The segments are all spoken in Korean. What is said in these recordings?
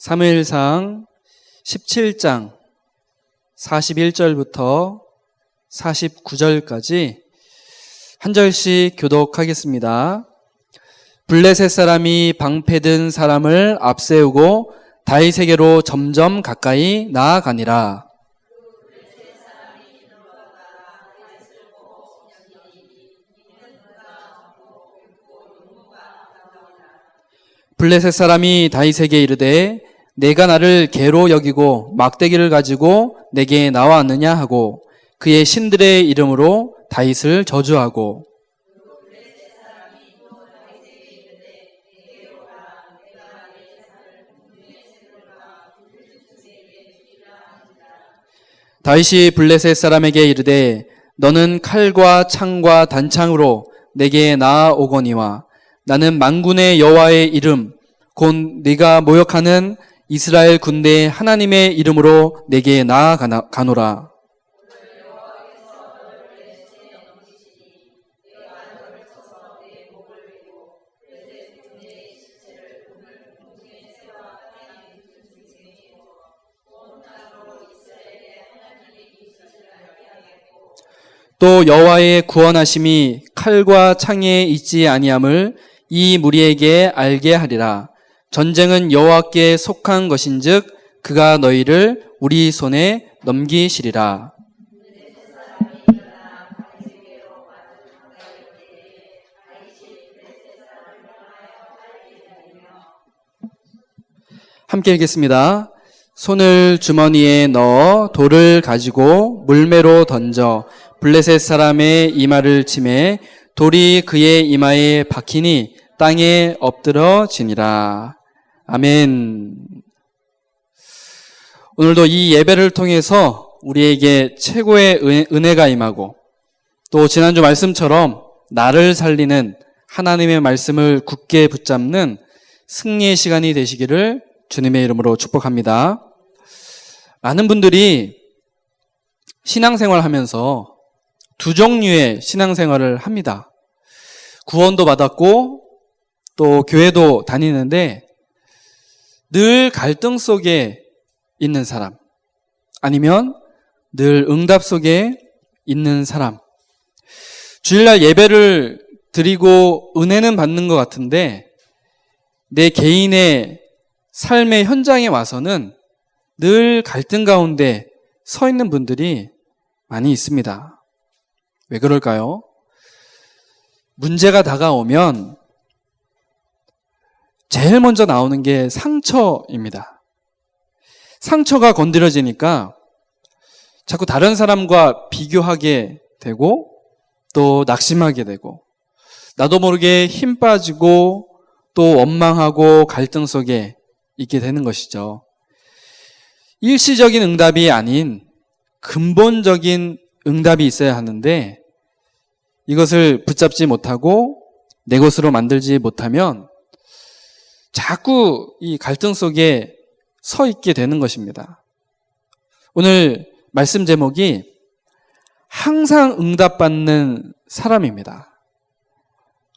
사무엘상 17장 41절부터 49절까지 한 절씩 교독하겠습니다. 블레셋 사람이 방패든 사람을 앞세우고 다윗에게로 점점 가까이 나아가니라. 블레셋 사람이 다윗에게 이르되 내가 나를 개로 여기고 막대기를 가지고 내게 나왔느냐 하고 그의 신들의 이름으로 다윗을 저주하고 다윗이 블레셋 사람에게 이르되 너는 칼과 창과 단창으로 내게 나아오거니와 나는 만군의 여호와의 이름 곧 네가 모욕하는 이스라엘 군대의 하나님의 이름으로 내게 나아가노라. 또 여호와의 구원하심이 칼과 창에 있지 아니함을 이 무리에게 알게 하리라. 전쟁은 여호와께 속한 것인즉 그가 너희를 우리 손에 넘기시리라. 함께 읽겠습니다. 손을 주머니에 넣어 돌을 가지고 물매로 던져 블레셋 사람의 이마를 치매 돌이 그의 이마에 박히니 땅에 엎드러지니라. 아멘. 오늘도 이 예배를 통해서 우리에게 최고의 은혜가 임하고 또 지난주 말씀처럼 나를 살리는 하나님의 말씀을 굳게 붙잡는 승리의 시간이 되시기를 주님의 이름으로 축복합니다. 많은 분들이 신앙생활을 하면서 두 종류의 신앙생활을 합니다. 구원도 받았고 또 교회도 다니는데 늘 갈등 속에 있는 사람, 아니면 늘 응답 속에 있는 사람. 주일날 예배를 드리고 은혜는 받는 것 같은데 내 개인의 삶의 현장에 와서는 늘 갈등 가운데 서 있는 분들이 많이 있습니다. 왜 그럴까요? 문제가 다가오면 제일 먼저 나오는 게 상처입니다. 상처가 건드려지니까 자꾸 다른 사람과 비교하게 되고 또 낙심하게 되고 나도 모르게 힘 빠지고 또 원망하고 갈등 속에 있게 되는 것이죠. 일시적인 응답이 아닌 근본적인 응답이 있어야 하는데 이것을 붙잡지 못하고 내 것으로 만들지 못하면 자꾸 이 갈등 속에 서 있게 되는 것입니다. 오늘 말씀 제목이 항상 응답받는 사람입니다.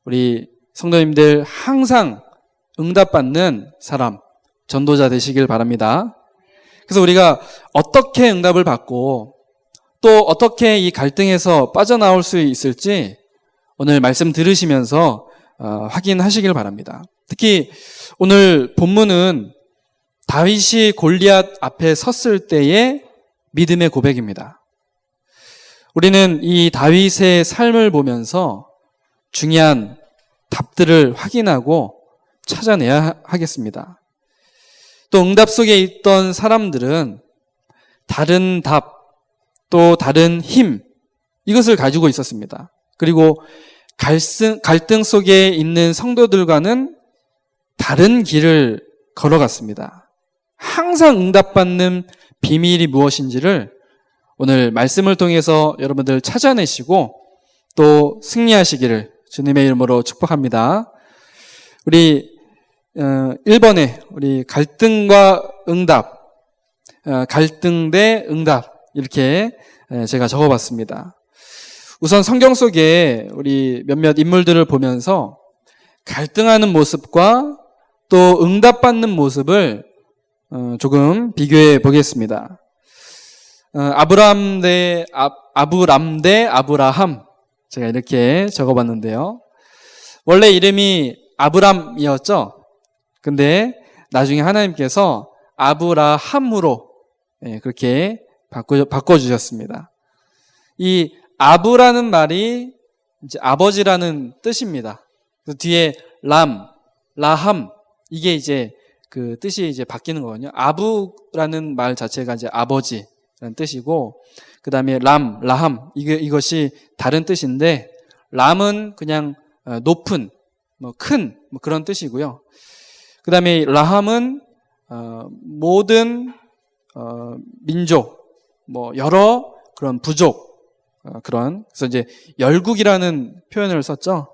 우리 성도님들 항상 응답받는 사람, 전도자 되시길 바랍니다. 그래서 우리가 어떻게 응답을 받고 또 어떻게 이 갈등에서 빠져나올 수 있을지 오늘 말씀 들으시면서 확인하시길 바랍니다. 특히 오늘 본문은 다윗이 골리앗 앞에 섰을 때의 믿음의 고백입니다. 우리는 이 다윗의 삶을 보면서 중요한 답들을 확인하고 찾아내야 하겠습니다. 또 응답 속에 있던 사람들은 다른 답, 또 다른 힘, 이것을 가지고 있었습니다. 그리고 갈등 속에 있는 성도들과는 다른 길을 걸어갔습니다. 항상 응답받는 비밀이 무엇인지를 오늘 말씀을 통해서 여러분들 찾아내시고 또 승리하시기를 주님의 이름으로 축복합니다. 우리 1번에 우리 갈등과 응답, 갈등 대 응답 이렇게 제가 적어봤습니다. 우선 성경 속에 우리 몇몇 인물들을 보면서 갈등하는 모습과 또 응답받는 모습을 조금 비교해 보겠습니다. 아브람 대 아브라함. 제가 이렇게 적어봤는데요. 원래 이름이 아브람이었죠. 근데 나중에 하나님께서 아브라함으로 그렇게 바꿔주셨습니다. 이 아브라는 말이 이제 아버지라는 뜻입니다. 그래서 뒤에 라함 이게 이제 그 뜻이 이제 바뀌는 거거든요. 아부라는 말 자체가 이제 아버지라는 뜻이고, 그 다음에 라함 이것이 다른 뜻인데, 람은 그냥 높은, 큰 그런 뜻이고요. 그 다음에 라함은 모든 민족, 여러 그런 부족, 그래서 이제 열국이라는 표현을 썼죠.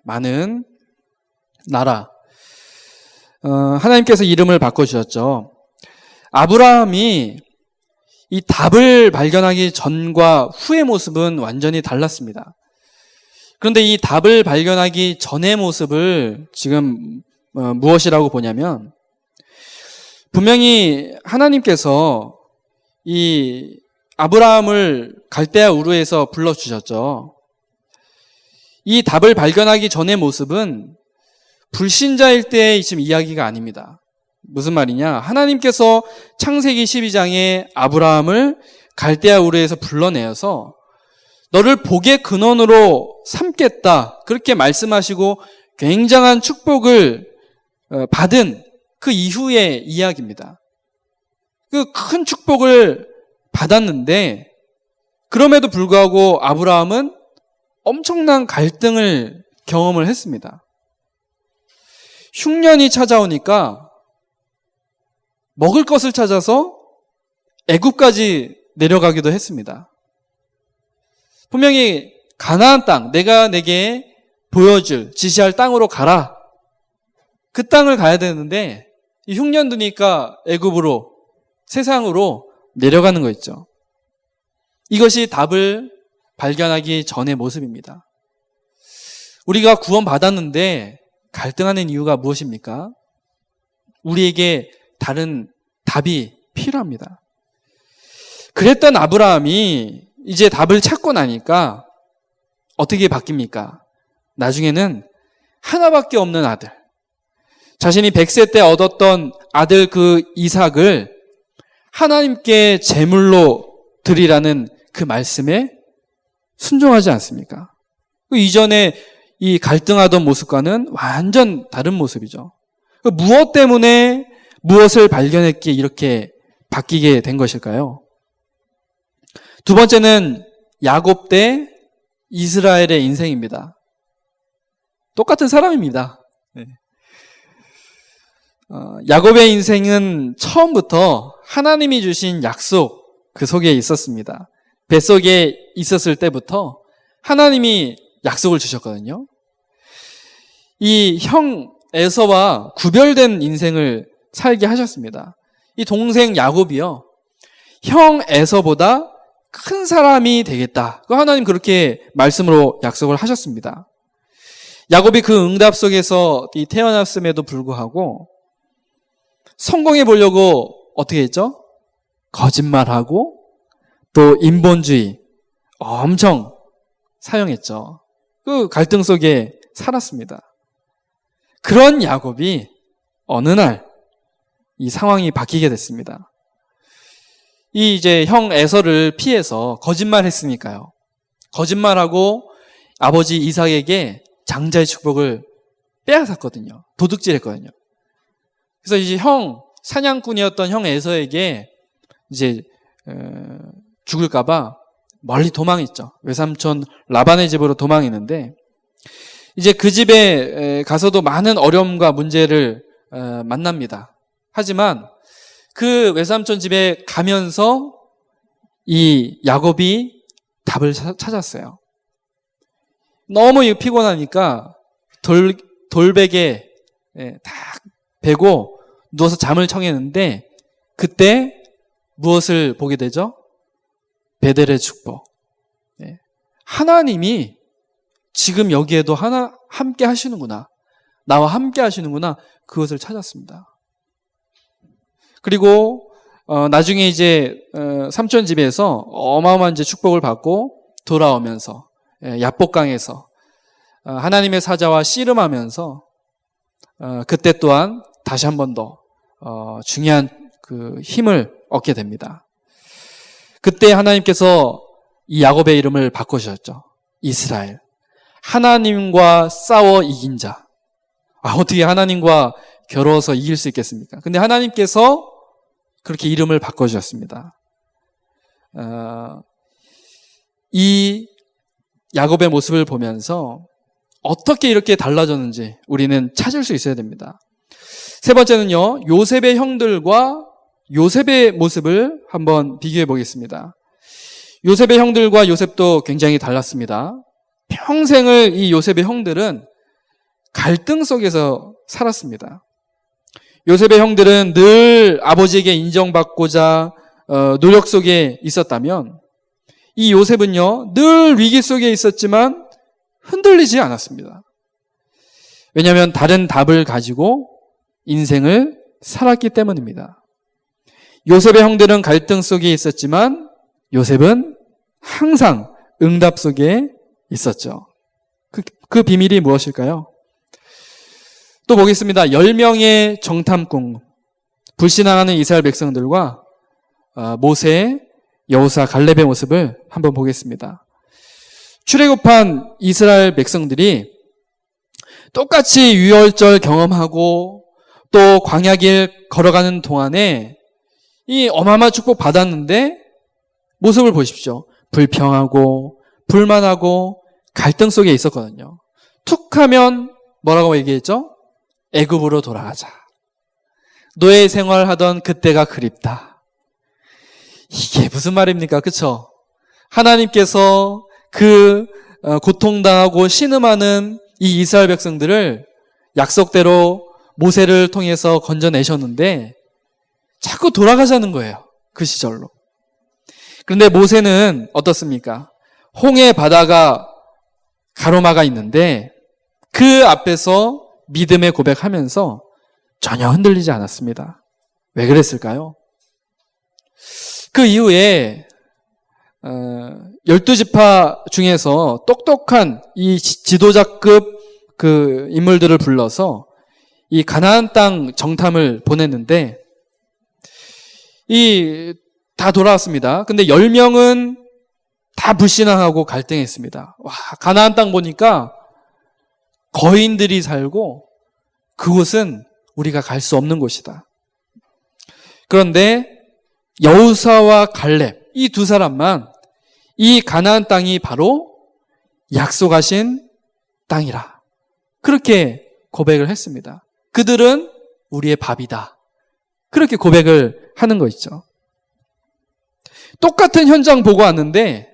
많은 나라. 하나님께서 이름을 바꿔주셨죠. 아브라함이 이 답을 발견하기 전과 후의 모습은 완전히 달랐습니다. 그런데 이 답을 발견하기 전의 모습을 지금 무엇이라고 보냐면, 분명히 하나님께서 이 아브라함을 갈대아 우르에서 불러주셨죠. 이 답을 발견하기 전의 모습은 불신자일 때의 지금 이야기가 아닙니다. 무슨 말이냐? 하나님께서 창세기 12장에 아브라함을 갈대아 우르에서 불러내어서 너를 복의 근원으로 삼겠다, 그렇게 말씀하시고 굉장한 축복을 받은 그 이후의 이야기입니다. 그 큰 축복을 받았는데, 그럼에도 불구하고 아브라함은 엄청난 갈등을 경험을 했습니다. 흉년이 찾아오니까 먹을 것을 찾아서 애굽까지 내려가기도 했습니다. 분명히 가나안 땅, 내가 내게 보여줄, 지시할 땅으로 가라. 그 땅을 가야 되는데 이 흉년 드니까 애굽으로, 세상으로 내려가는 거 있죠. 이것이 답을 발견하기 전의 모습입니다. 우리가 구원받았는데 갈등하는 이유가 무엇입니까? 우리에게 다른 답이 필요합니다. 그랬던 아브라함이 이제 답을 찾고 나니까 어떻게 바뀝니까? 나중에는 하나밖에 없는 아들, 자신이 100세 때 얻었던 아들 그 이삭을 하나님께 제물로 드리라는 그 말씀에 순종하지 않습니까? 그 이전에 이 갈등하던 모습과는 완전 다른 모습이죠. 무엇 때문에 무엇을 발견했기에 이렇게 바뀌게 된 것일까요? 두 번째는 야곱 대 이스라엘의 인생입니다. 똑같은 사람입니다. 야곱의 인생은 처음부터 하나님이 주신 약속 그 속에 있었습니다. 뱃속에 있었을 때부터 하나님이 약속을 주셨거든요. 이 형 에서와 구별된 인생을 살게 하셨습니다. 이 동생 야곱이요, 형 에서보다 큰 사람이 되겠다. 하나님 그렇게 말씀으로 약속을 하셨습니다. 야곱이 그 응답 속에서 태어났음에도 불구하고 성공해 보려고 어떻게 했죠? 거짓말하고 또 인본주의 엄청 사용했죠. 그 갈등 속에 살았습니다. 그런 야곱이 어느 날 이 상황이 바뀌게 됐습니다. 이 이제 형 에서를 피해서 거짓말했으니까요. 거짓말하고 아버지 이삭에게 장자의 축복을 빼앗았거든요. 도둑질했거든요. 그래서 이제 사냥꾼이었던 형 에서에게 이제 죽을까봐 멀리 도망했죠. 외삼촌 라반의 집으로 도망했는데, 이제 그 집에 가서도 많은 어려움과 문제를 만납니다. 하지만 그 외삼촌 집에 가면서 이 야곱이 답을 찾았어요. 너무 피곤하니까 돌베개 딱 베고 누워서 잠을 청했는데, 그때 무엇을 보게 되죠? 베델의 축복. 하나님이 지금 여기에도 함께 하시는구나, 나와 함께 하시는구나, 그것을 찾았습니다. 그리고 나중에 이제 삼촌 집에서 어마어마한 이제 축복을 받고 돌아오면서 야복강에서 하나님의 사자와 씨름하면서 그때 또한 다시 한 번 더 중요한 그 힘을 얻게 됩니다. 그때 하나님께서 이 야곱의 이름을 바꾸셨죠. 이스라엘. 하나님과 싸워 이긴 자. 어떻게 하나님과 겨루어서 이길 수 있겠습니까? 근데 하나님께서 그렇게 이름을 바꿔주셨습니다. 이 야곱의 모습을 보면서 어떻게 이렇게 달라졌는지 우리는 찾을 수 있어야 됩니다. 세 번째는요, 요셉의 형들과 요셉의 모습을 한번 비교해 보겠습니다. 요셉의 형들과 요셉도 굉장히 달랐습니다. 평생을 이 요셉의 형들은 갈등 속에서 살았습니다. 요셉의 형들은 늘 아버지에게 인정받고자 노력 속에 있었다면 이 요셉은요, 늘 위기 속에 있었지만 흔들리지 않았습니다. 왜냐하면 다른 답을 가지고 인생을 살았기 때문입니다. 요셉의 형들은 갈등 속에 있었지만 요셉은 항상 응답 속에 있었죠. 그 비밀이 무엇일까요? 또 보겠습니다. 10명의 정탐꾼, 불신앙하는 이스라엘 백성들과 모세, 여호사, 갈렙의 모습을 한번 보겠습니다. 출애굽한 이스라엘 백성들이 똑같이 유월절 경험하고 또 광야길 걸어가는 동안에 이 어마어마한 축복 받았는데 모습을 보십시오. 불평하고 불만하고 갈등 속에 있었거든요. 툭 하면 뭐라고 얘기했죠? 애굽으로 돌아가자. 노예 생활하던 그때가 그립다. 이게 무슨 말입니까? 그렇죠? 하나님께서 그 고통당하고 신음하는 이 이스라엘 백성들을 약속대로 모세를 통해서 건져내셨는데 자꾸 돌아가자는 거예요. 그 시절로. 그런데 모세는 어떻습니까? 홍해 바다가 가로막아 있는데 그 앞에서 믿음의 고백하면서 전혀 흔들리지 않았습니다. 왜 그랬을까요? 그 이후에 12지파 중에서 똑똑한 이 지도자급 그 인물들을 불러서 이 가나안 땅 정탐을 보냈는데 다 돌아왔습니다. 근데 10명은 다 불신앙하고 갈등했습니다. 와, 가나안 땅 보니까 거인들이 살고 그곳은 우리가 갈 수 없는 곳이다. 그런데 여호사와 갈렙 이 두 사람만 이 가나안 땅이 바로 약속하신 땅이라 그렇게 고백을 했습니다. 그들은 우리의 밥이다. 그렇게 고백을 하는 거 있죠. 똑같은 현장 보고 왔는데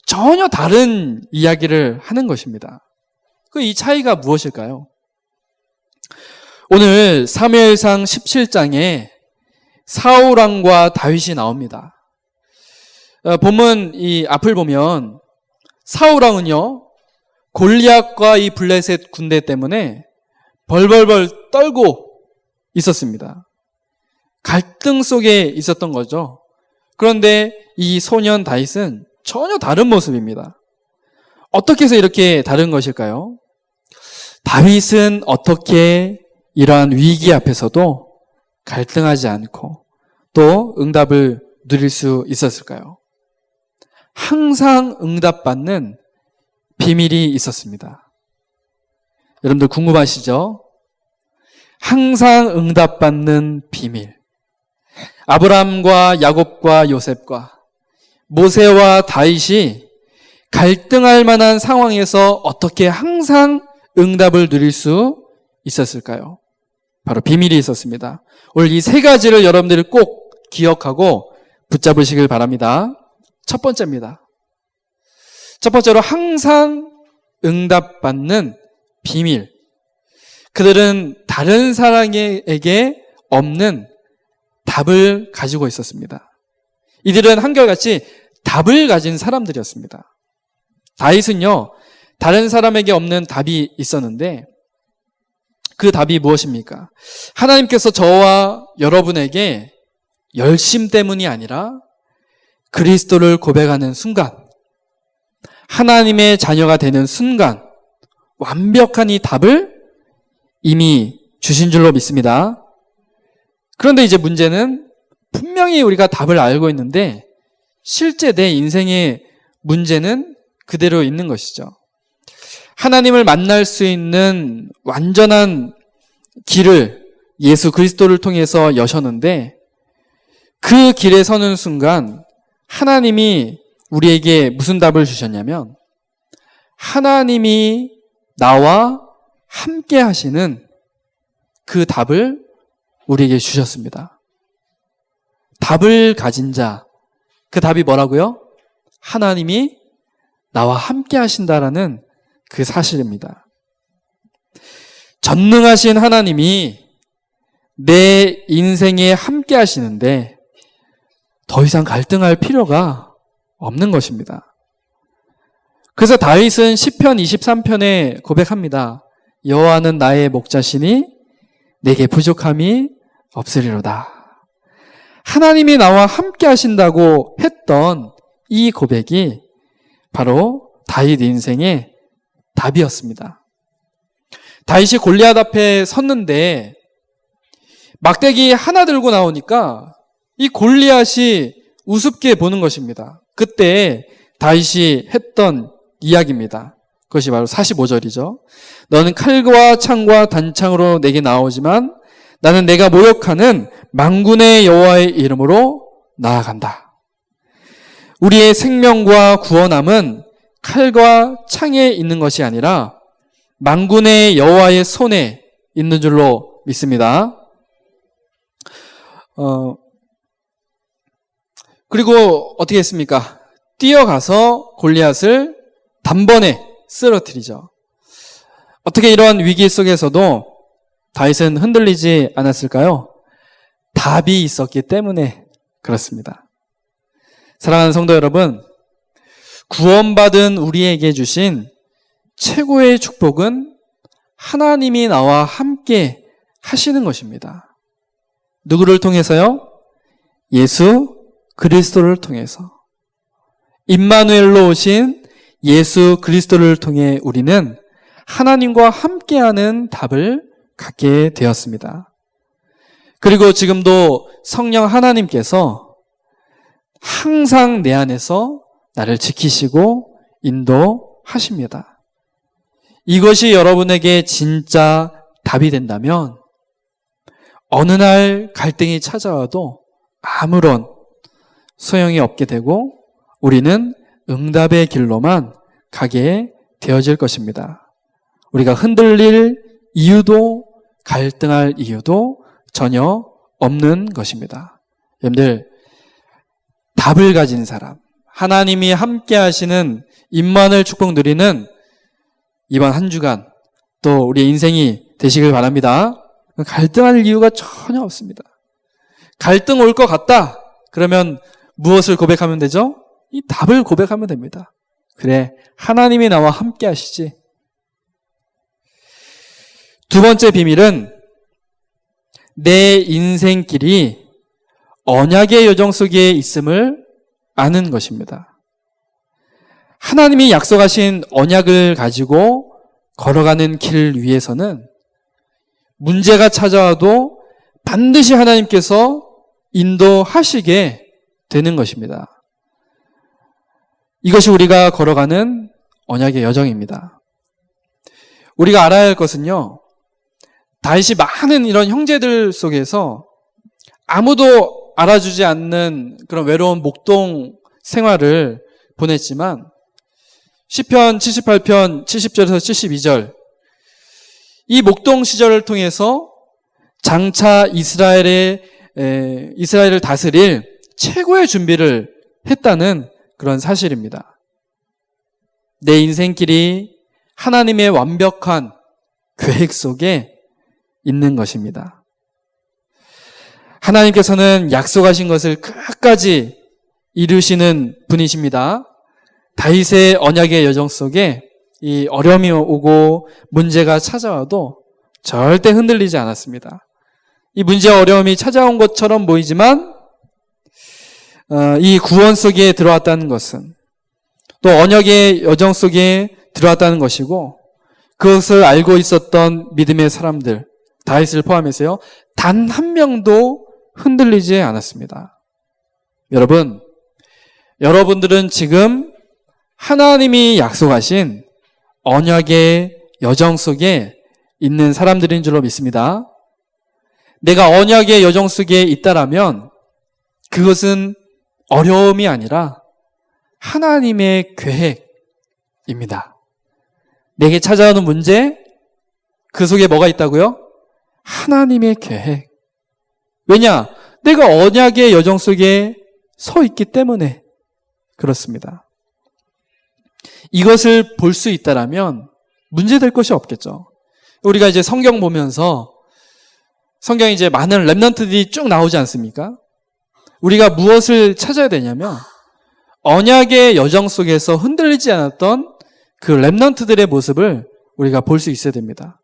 전혀 다른 이야기를 하는 것입니다. 이 차이가 무엇일까요? 오늘 사무엘상 17장에 사울 왕과 다윗이 나옵니다. 본문 이 앞을 보면 사울 왕은요, 골리앗과 이 블레셋 군대 때문에 벌벌벌 떨고 있었습니다. 갈등 속에 있었던 거죠. 그런데 이 소년 다윗은 전혀 다른 모습입니다. 어떻게 해서 이렇게 다른 것일까요? 다윗은 어떻게 이러한 위기 앞에서도 갈등하지 않고 또 응답을 누릴 수 있었을까요? 항상 응답받는 비밀이 있었습니다. 여러분들 궁금하시죠? 항상 응답받는 비밀. 아브라함과 야곱과 요셉과 모세와 다윗이 갈등할 만한 상황에서 어떻게 항상 응답을 누릴 수 있었을까요? 바로 비밀이 있었습니다. 오늘 이 세 가지를 여러분들이 꼭 기억하고 붙잡으시길 바랍니다. 첫 번째입니다. 첫 번째로 항상 응답받는 비밀. 그들은 다른 사람에게 없는 답을 가지고 있었습니다. 이들은 한결같이 답을 가진 사람들이었습니다. 다윗은요, 다른 사람에게 없는 답이 있었는데 그 답이 무엇입니까? 하나님께서 저와 여러분에게 열심 때문이 아니라 그리스도를 고백하는 순간, 하나님의 자녀가 되는 순간 완벽한 이 답을 이미 주신 줄로 믿습니다. 그런데 이제 문제는 분명히 우리가 답을 알고 있는데 실제 내 인생의 문제는 그대로 있는 것이죠. 하나님을 만날 수 있는 완전한 길을 예수 그리스도를 통해서 여셨는데 그 길에 서는 순간 하나님이 우리에게 무슨 답을 주셨냐면 하나님이 나와 함께 하시는 그 답을 우리에게 주셨습니다. 답을 가진 자, 그 답이 뭐라고요? 하나님이 나와 함께 하신다라는 그 사실입니다. 전능하신 하나님이 내 인생에 함께 하시는데 더 이상 갈등할 필요가 없는 것입니다. 그래서 다윗은 시편 23편에 고백합니다. 여호와는 나의 목자시니 내게 부족함이 없으리로다. 하나님이 나와 함께 하신다고 했던 이 고백이 바로 다윗 인생의 답이었습니다. 다윗이 골리앗 앞에 섰는데 막대기 하나 들고 나오니까 이 골리앗이 우습게 보는 것입니다. 그때 다윗이 했던 이야기입니다. 그것이 바로 45절이죠. 너는 칼과 창과 단창으로 내게 나오지만 나는 내가 모욕하는 만군의 여호와의 이름으로 나아간다. 우리의 생명과 구원함은 칼과 창에 있는 것이 아니라 만군의 여호와의 손에 있는 줄로 믿습니다. 그리고 어떻게 했습니까? 뛰어가서 골리앗을 단번에 쓰러뜨리죠. 어떻게 이러한 위기 속에서도 다윗은 흔들리지 않았을까요? 답이 있었기 때문에 그렇습니다. 사랑하는 성도 여러분, 구원받은 우리에게 주신 최고의 축복은 하나님이 나와 함께 하시는 것입니다. 누구를 통해서요? 예수 그리스도를 통해서. 임마누엘로 오신 예수 그리스도를 통해 우리는 하나님과 함께하는 답을 갖게 되었습니다. 그리고 지금도 성령 하나님께서 항상 내 안에서 나를 지키시고 인도하십니다. 이것이 여러분에게 진짜 답이 된다면 어느 날 갈등이 찾아와도 아무런 소용이 없게 되고 우리는 응답의 길로만 가게 되어질 것입니다. 우리가 흔들릴 이유도 갈등할 이유도 전혀 없는 것입니다. 여러분들, 답을 가진 사람, 하나님이 함께 하시는 임마누엘 축복 누리는 이번 한 주간 또 우리 인생이 되시길 바랍니다. 갈등할 이유가 전혀 없습니다. 갈등 올 것 같다. 그러면 무엇을 고백하면 되죠? 이 답을 고백하면 됩니다. 그래, 하나님이 나와 함께 하시지. 두 번째 비밀은 내 인생길이 언약의 여정 속에 있음을 아는 것입니다. 하나님이 약속하신 언약을 가지고 걸어가는 길 위에서는 문제가 찾아와도 반드시 하나님께서 인도하시게 되는 것입니다. 이것이 우리가 걸어가는 언약의 여정입니다. 우리가 알아야 할 것은요, 다윗이 많은 이런 형제들 속에서 아무도 알아주지 않는 그런 외로운 목동 생활을 보냈지만 시편 78편 70절에서 72절, 이 목동 시절을 통해서 장차 이스라엘을 다스릴 최고의 준비를 했다는 그런 사실입니다. 내 인생길이 하나님의 완벽한 계획 속에 있는 것입니다. 하나님께서는 약속하신 것을 끝까지 이루시는 분이십니다. 다윗의 언약의 여정 속에 이 어려움이 오고 문제가 찾아와도 절대 흔들리지 않았습니다. 이 문제와 어려움이 찾아온 것처럼 보이지만 이 구원 속에 들어왔다는 것은 또 언약의 여정 속에 들어왔다는 것이고 그것을 알고 있었던 믿음의 사람들, 다윗을 포함해서요, 단 한 명도 흔들리지 않았습니다. 여러분들은 지금 하나님이 약속하신 언약의 여정 속에 있는 사람들인 줄로 믿습니다. 내가 언약의 여정 속에 있다라면 그것은 어려움이 아니라 하나님의 계획입니다. 내게 찾아오는 문제, 그 속에 뭐가 있다고요? 하나님의 계획. 왜냐? 내가 언약의 여정 속에 서 있기 때문에 그렇습니다. 이것을 볼 수 있다라면 문제될 것이 없겠죠. 우리가 이제 성경 보면서 성경에 이제 많은 렘넌트들이 쭉 나오지 않습니까? 우리가 무엇을 찾아야 되냐면 언약의 여정 속에서 흔들리지 않았던 그 렘넌트들의 모습을 우리가 볼 수 있어야 됩니다.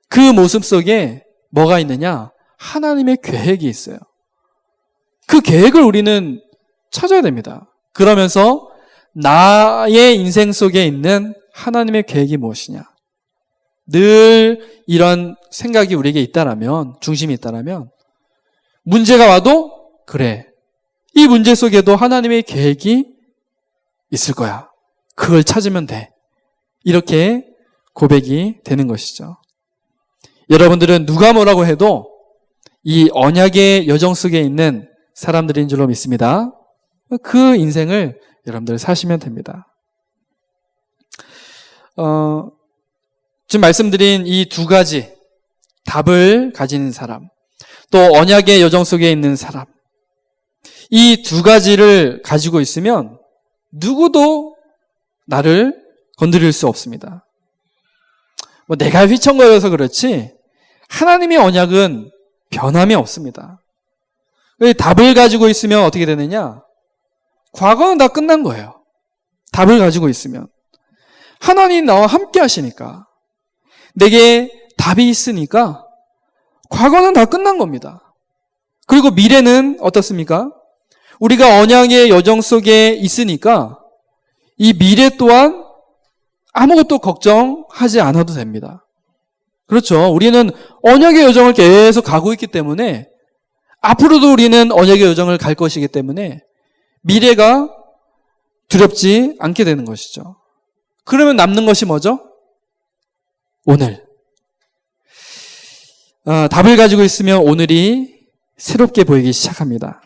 그 모습 속에 뭐가 있느냐? 하나님의 계획이 있어요. 그 계획을 우리는 찾아야 됩니다. 그러면서 나의 인생 속에 있는 하나님의 계획이 무엇이냐? 늘 이런 생각이 우리에게 있다라면, 중심이 있다라면 문제가 와도 그래, 이 문제 속에도 하나님의 계획이 있을 거야. 그걸 찾으면 돼. 이렇게 고백이 되는 것이죠. 여러분들은 누가 뭐라고 해도 이 언약의 여정 속에 있는 사람들인 줄로 믿습니다. 그 인생을 여러분들 사시면 됩니다. 지금 말씀드린 이 두 가지 답을 가진 사람, 또 언약의 여정 속에 있는 사람, 이 두 가지를 가지고 있으면 누구도 나를 건드릴 수 없습니다. 내가 휘청거려서 그렇지 하나님의 언약은 변함이 없습니다. 답을 가지고 있으면 어떻게 되느냐? 과거는 다 끝난 거예요. 답을 가지고 있으면. 하나님 나와 함께 하시니까, 내게 답이 있으니까 과거는 다 끝난 겁니다. 그리고 미래는 어떻습니까? 우리가 언약의 여정 속에 있으니까 이 미래 또한 아무것도 걱정하지 않아도 됩니다. 그렇죠. 우리는 언약의 여정을 계속 가고 있기 때문에 앞으로도 우리는 언약의 여정을 갈 것이기 때문에 미래가 두렵지 않게 되는 것이죠. 그러면 남는 것이 뭐죠? 오늘. 답을 가지고 있으면 오늘이 새롭게 보이기 시작합니다.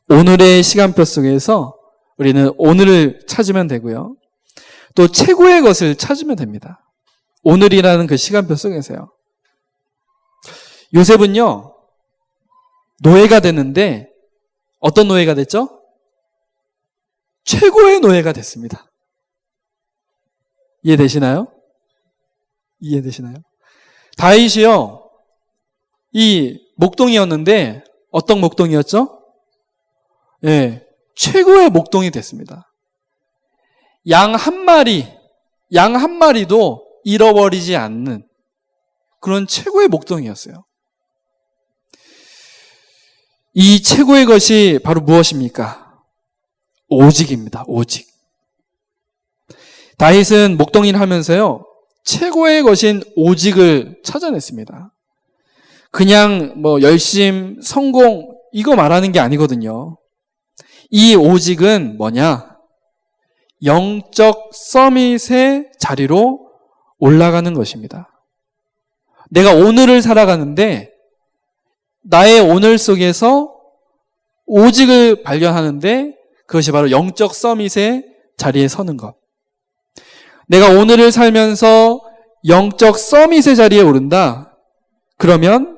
오늘의 시간표 속에서 우리는 오늘을 찾으면 되고요. 또 최고의 것을 찾으면 됩니다. 오늘이라는 그 시간표 속에서요. 요셉은요, 노예가 됐는데 어떤 노예가 됐죠? 최고의 노예가 됐습니다. 이해되시나요? 다윗이요, 이 목동이었는데 어떤 목동이었죠? 예, 최고의 목동이 됐습니다. 양 한 마리도 잃어버리지 않는 그런 최고의 목동이었어요. 이 최고의 것이 바로 무엇입니까? 오직입니다. 오직. 다윗은 목동일을 하면서요, 최고의 것인 오직을 찾아냈습니다. 그냥 열심, 성공 이거 말하는 게 아니거든요. 이 오직은 뭐냐? 영적 서밋의 자리로 올라가는 것입니다. 내가 오늘을 살아가는데 나의 오늘 속에서 오직을 발견하는데 그것이 바로 영적 서밋의 자리에 서는 것. 내가 오늘을 살면서 영적 서밋의 자리에 오른다. 그러면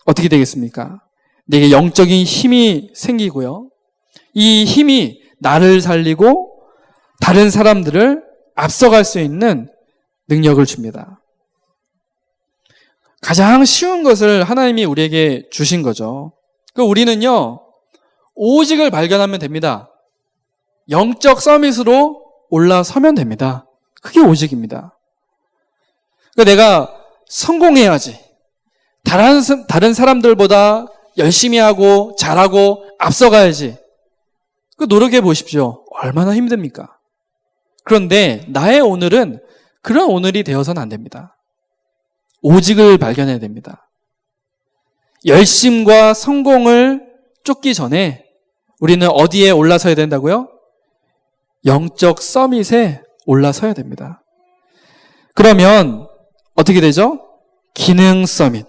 어떻게 되겠습니까? 내게 영적인 힘이 생기고요. 이 힘이 나를 살리고 다른 사람들을 앞서갈 수 있는 능력을 줍니다. 가장 쉬운 것을 하나님이 우리에게 주신 거죠. 우리는요, 오직을 발견하면 됩니다. 영적 서밋으로 올라서면 됩니다. 그게 오직입니다. 내가 성공해야지, 다른 사람들보다 열심히 하고 잘하고 앞서가야지. 그 노력해 보십시오. 얼마나 힘듭니까? 그런데 나의 오늘은 그런 오늘이 되어서는 안 됩니다. 오직을 발견해야 됩니다. 열심과 성공을 쫓기 전에 우리는 어디에 올라서야 된다고요? 영적 서밋에 올라서야 됩니다. 그러면 어떻게 되죠? 기능 서밋,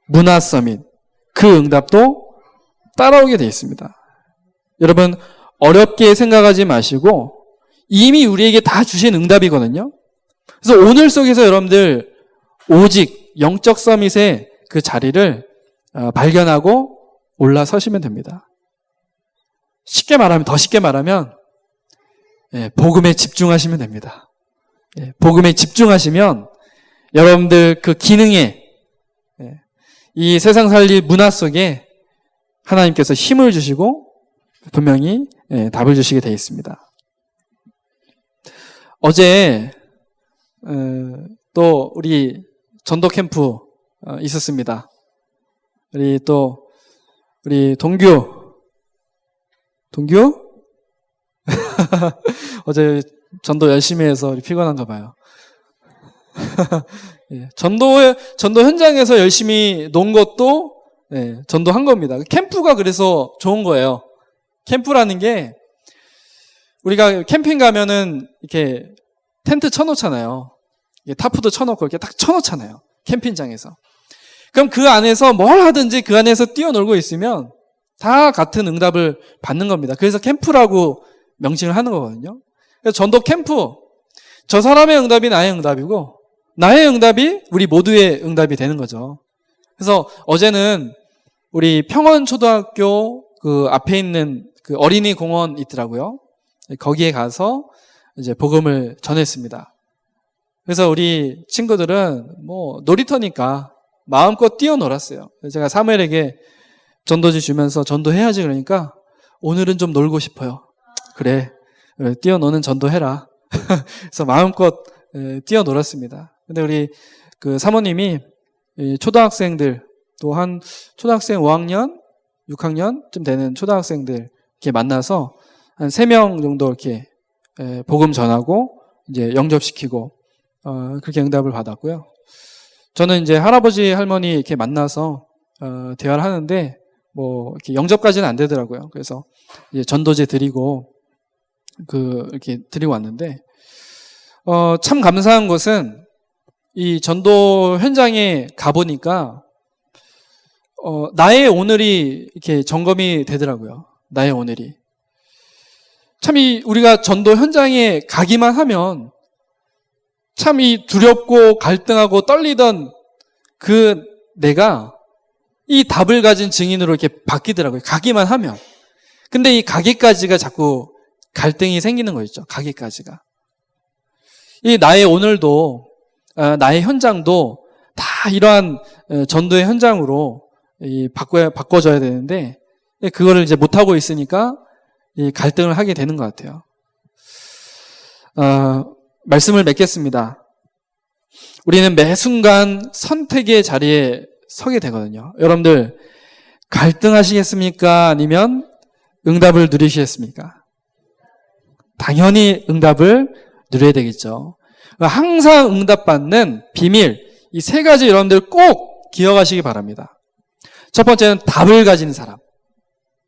문화 서밋, 그 응답도 따라오게 되어 있습니다. 여러분, 어렵게 생각하지 마시고 이미 우리에게 다 주신 응답이거든요. 그래서 오늘 속에서 여러분들 오직 영적 서밋의 그 자리를 발견하고 올라서시면 됩니다. 더 쉽게 말하면 복음에 집중하시면 됩니다. 복음에 집중하시면 여러분들 그 기능에 이 세상 살릴 문화 속에 하나님께서 힘을 주시고 분명히 답을 주시게 되어 있습니다. 어제 또 우리 전도 캠프 있었습니다. 우리 동규 어제 전도 열심히 해서 피곤한가 봐요. 전도 현장에서 열심히 논 것도 전도한 겁니다. 캠프가 그래서 좋은 거예요. 캠프라는 게 우리가 캠핑 가면은 이렇게 텐트 쳐놓잖아요. 타프도 쳐놓고 이렇게 딱 쳐놓잖아요. 캠핑장에서. 그럼 그 안에서 뭘 하든지 그 안에서 뛰어놀고 있으면 다 같은 응답을 받는 겁니다. 그래서 캠프라고 명칭을 하는 거거든요. 그래서 전도 캠프, 저 사람의 응답이 나의 응답이고 나의 응답이 우리 모두의 응답이 되는 거죠. 그래서 어제는 우리 평원초등학교 그 앞에 있는 그 어린이 공원 있더라고요. 거기에 가서 이제 복음을 전했습니다. 그래서 우리 친구들은 뭐 놀이터니까 마음껏 뛰어놀았어요. 제가 사무엘에게 전도지 주면서 전도해야지 그러니까 오늘은 좀 놀고 싶어요. 그래 뛰어노는 전도해라. 그래서 마음껏 뛰어놀았습니다. 근데 우리 그 사모님이 초등학생들 또 한 초등학생 5학년, 6학년쯤 되는 초등학생들 이렇게 만나서 한 3명 정도 이렇게 복음 전하고 이제 영접시키고 그렇게 응답을 받았고요. 저는 이제 할아버지 할머니 이렇게 만나서 대화를 하는데 뭐 이렇게 영접까지는 안 되더라고요. 그래서 이제 전도제 드리고 이렇게 드리고 왔는데 참 감사한 것은 이 전도 현장에 가보니까 나의 오늘이 이렇게 점검이 되더라고요. 나의 오늘이. 참 우리가 전도 현장에 가기만 하면 참 이 두렵고 갈등하고 떨리던 그 내가 이 답을 가진 증인으로 이렇게 바뀌더라고요. 가기만 하면. 근데 이 가기까지가 자꾸 갈등이 생기는 거 있죠. 가기까지가. 이 나의 오늘도, 나의 현장도 다 이러한 전도의 현장으로 바꿔줘야 되는데, 그거를 이제 못하고 있으니까 이 갈등을 하게 되는 것 같아요. 말씀을 맺겠습니다. 우리는 매 순간 선택의 자리에 서게 되거든요. 여러분들 갈등하시겠습니까? 아니면 응답을 누리시겠습니까? 당연히 응답을 누려야 되겠죠. 항상 응답받는 비밀, 이 3가지 여러분들 꼭 기억하시기 바랍니다. 첫 번째는 답을 가진 사람.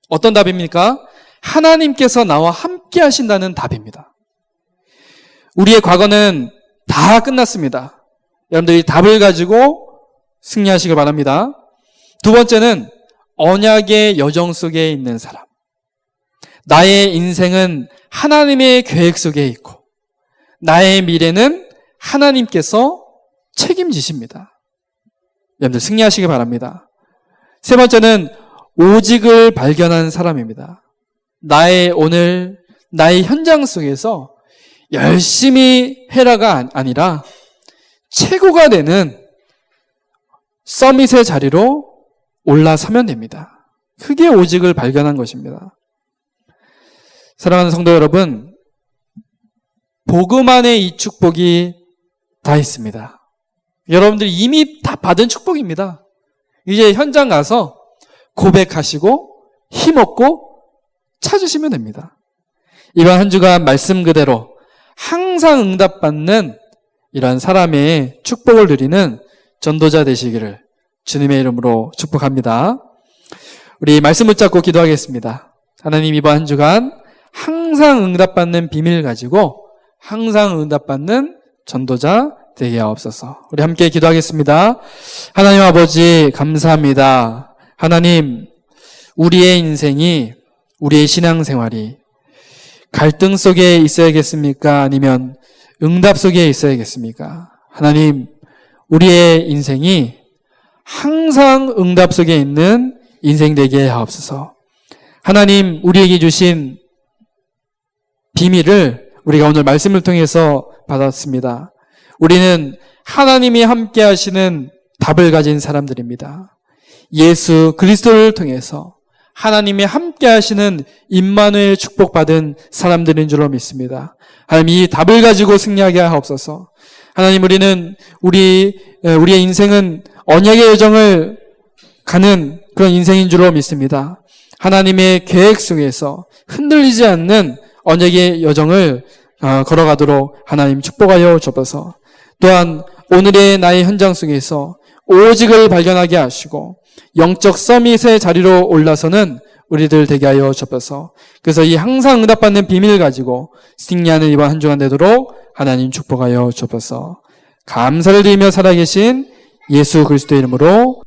어떤 답입니까? 하나님께서 나와 함께 하신다는 답입니다. 우리의 과거는 다 끝났습니다. 여러분들이 답을 가지고 승리하시길 바랍니다. 두 번째는 언약의 여정 속에 있는 사람. 나의 인생은 하나님의 계획 속에 있고 나의 미래는 하나님께서 책임지십니다. 여러분들 승리하시길 바랍니다. 세 번째는 오직을 발견한 사람입니다. 나의 오늘, 나의 현장 속에서 열심히 해라가 아니라 최고가 되는 서밋의 자리로 올라서면 됩니다. 크게 오직을 발견한 것입니다. 사랑하는 성도 여러분, 복음 안에 이 축복이 다 있습니다. 여러분들이 이미 다 받은 축복입니다. 이제 현장 가서 고백하시고 힘없고 찾으시면 됩니다. 이번 한 주간 말씀 그대로 항상 응답받는 이런 사람의 축복을 누리는 전도자 되시기를 주님의 이름으로 축복합니다. 우리 말씀 붙잡고 기도하겠습니다. 하나님, 이번 한 주간 항상 응답받는 비밀 가지고 항상 응답받는 전도자 되게 하옵소서. 우리 함께 기도하겠습니다. 하나님 아버지, 감사합니다. 하나님, 우리의 인생이, 우리의 신앙생활이 갈등 속에 있어야겠습니까? 아니면 응답 속에 있어야겠습니까? 하나님, 우리의 인생이 항상 응답 속에 있는 인생 되게 하옵소서. 하나님, 우리에게 주신 비밀을 우리가 오늘 말씀을 통해서 받았습니다. 우리는 하나님이 함께 하시는 답을 가진 사람들입니다. 예수 그리스도를 통해서 하나님이 함께 하시는 임마누엘 축복받은 사람들인 줄로 믿습니다. 하나님, 이 답을 가지고 승리하게 하옵소서. 하나님, 우리의 인생은 언약의 여정을 가는 그런 인생인 줄로 믿습니다. 하나님의 계획 속에서 흔들리지 않는 언약의 여정을 걸어가도록 하나님 축복하여 주옵소서. 또한 오늘의 나의 현장 속에서 오직을 발견하게 하시고 영적 서밋의 자리로 올라서는 우리들 되게 하여 주옵소서. 그래서 이 항상 응답받는 비밀을 가지고 승리하는 이번 한 주간 되도록 하나님 축복하여 주옵소서. 감사를 드리며 살아계신 예수 그리스도의 이름으로